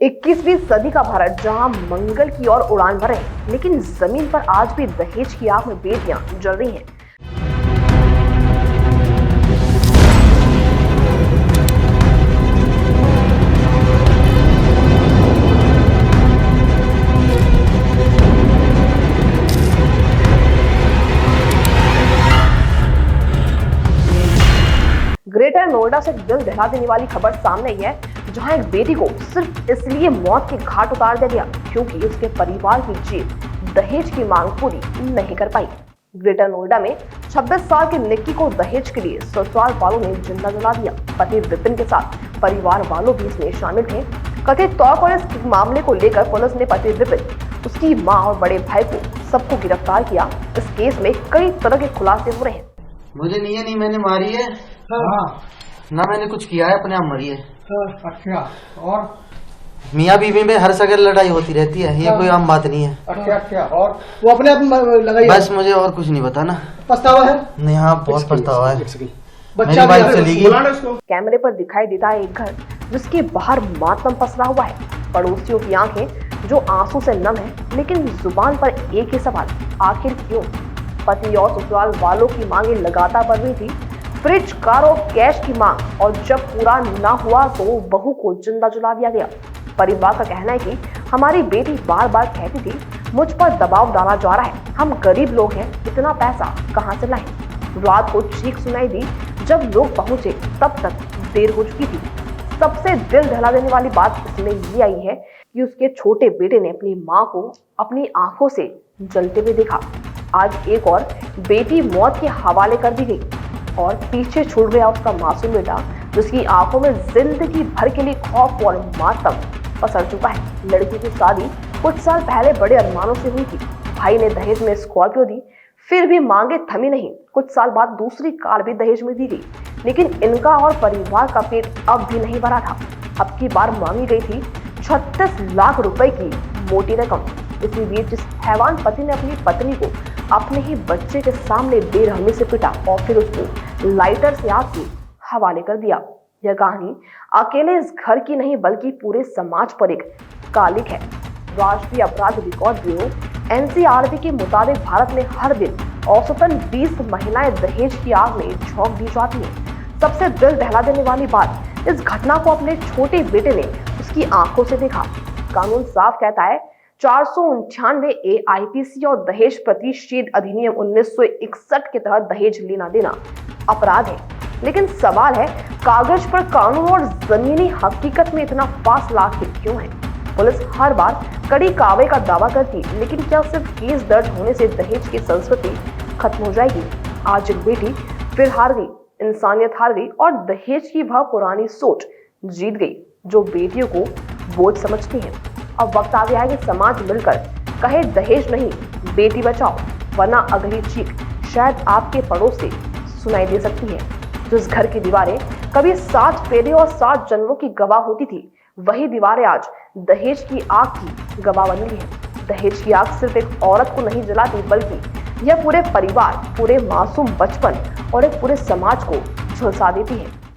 21वीं सदी का भारत जहां मंगल की ओर उड़ान भर है, लेकिन जमीन पर आज भी दहेज की आग में बेटियां जल रही हैं। ग्रेटर नोएडा से दिल दहला देने वाली खबर सामने आई है, जहां एक बेटी को सिर्फ इसलिए मौत के घाट उतार दिया गया क्योंकि उसके परिवार की जीत दहेज की मांग पूरी नहीं कर पाई। ग्रेटर नोएडा में 26 साल की निक्की को दहेज के लिए ससुराल वालों ने जिंदा जला दिया। पति विपिन के साथ परिवार वालों भी इसमें शामिल थे। कथित तौर पर इस मामले को लेकर पुलिस ने पति विपिन, उसकी माँ और बड़े भाई को सबको गिरफ्तार किया। इस केस में कई तरह के खुलासे हो रहे हैं। मुझे नहीं मैंने मारी है। हाँ। ना मैंने कुछ किया है, अपने आप मरी है। अच्छा, और मियाँ बीवी में हर सगर लड़ाई होती रहती है, ये कोई आम बात नहीं है। अच्छा, और वो अपने आप लगाई? बस मुझे और कुछ नहीं पता ना। पछतावा है? नहीं, हाँ बहुत पछतावा है। बच्चा बाइक चली गई। कैमरे पर दिखाई देता है एक घर जिसके बाहर मातम पसरा हुआ है। पड़ोसियों की आंखें जो आंसू से नम है, लेकिन जुबान पर एक ही सवाल, आखिर क्यों? पति और ससुराल वालों की मांगे लगातार बढ़ रही थी। फ्रिज, कार और कैश की मांग, और जब पूरा ना हुआ तो बहू को जिंदा जला दिया गया। परिवार का कहना है कि हमारी बेटी बार बार कहती थी, मुझ पर दबाव डाला जा रहा है, हम गरीब लोग हैं, इतना पैसा कहां से लाएं? रात को चीख सुनाई दी। जब लोग पहुंचे तब तक देर हो चुकी थी। सबसे दिल दहला देने वाली बात इसमें ये आई है कि उसके छोटे बेटे ने अपनी माँ को अपनी आंखों से जलते हुए देखा। आज एक और बेटी मौत के हवाले कर दी गई और पीछे छूट गया उसका मासूम बेटा, जिसकी आंखों में जिंदगी भर के लिए खौफ और मातम पसर चुका है। लड़की की शादी कुछ साल पहले बड़े अरमानों से हुई थी। भाई ने दहेज में स्कॉर्पियो दी, फिर भी मांगे थमी नहीं। कुछ साल बाद दूसरी कार भी दहेज में दी गई, लेकिन इनका और परिवार का पेट अब भी नहीं भरा था। अब की बार मांगी गई थी 36 लाख रुपए की मोटी रकम। इसी बीच जिस हैवान पति ने अपनी पत्नी को अपने ही बच्चे के सामने बेरहमी से पिटा और फिर उसको लाइटर से आग के हवाले कर दिया। यह कहानी अकेले इस घर की नहीं बल्कि पूरे समाज पर एक कालिक है। राष्ट्रीय अपराध रिकॉर्ड ब्यूरो एनसीआरबी के मुताबिक भारत में हर दिन औसतन 20 महिलाएं दहेज की आग में झोंक दी जाती हैं। सबसे दिल दहला देने वाली बात, इस घटना को अपने छोटे बेटे ने उसकी आंखों से देखा। कानून साफ कहता है 499 AIPC और दहेज प्रतिषेध अधिनियम 1961 के तहत दहेज लेना देना अपराध है। लेकिन सवाल है, कागज पर कानून और जमीनी हकीकत में इतना फासला आखिर क्यों है? पुलिस हर बार कड़ी कार्रवाई का दावा करती, लेकिन क्या सिर्फ केस दर्ज होने से दहेज की संस्कृति खत्म हो जाएगी? आज एक बेटी फिर हार गई, इंसानियत हार गई और दहेज की वह पुरानी सोच जीत गई जो बेटियों को बोझ समझती है। अब वक्त आ गया है कि समाज मिलकर कहे, दहेज नहीं, बेटी बचाओ, वरना अगली चीख शायद आपके पड़ोस से सुनाई दे सकती है। जिस घर की दीवारें कभी 7 फेरे और 7 जन्मों की गवाह होती थी, वही दीवारें आज दहेज की आग की गवाह बन गई है। दहेज की आग सिर्फ एक औरत को नहीं जलाती, बल्कि यह पूरे परिवार, पूरे मासूम बचपन और एक पूरे समाज को झुलसा देती है।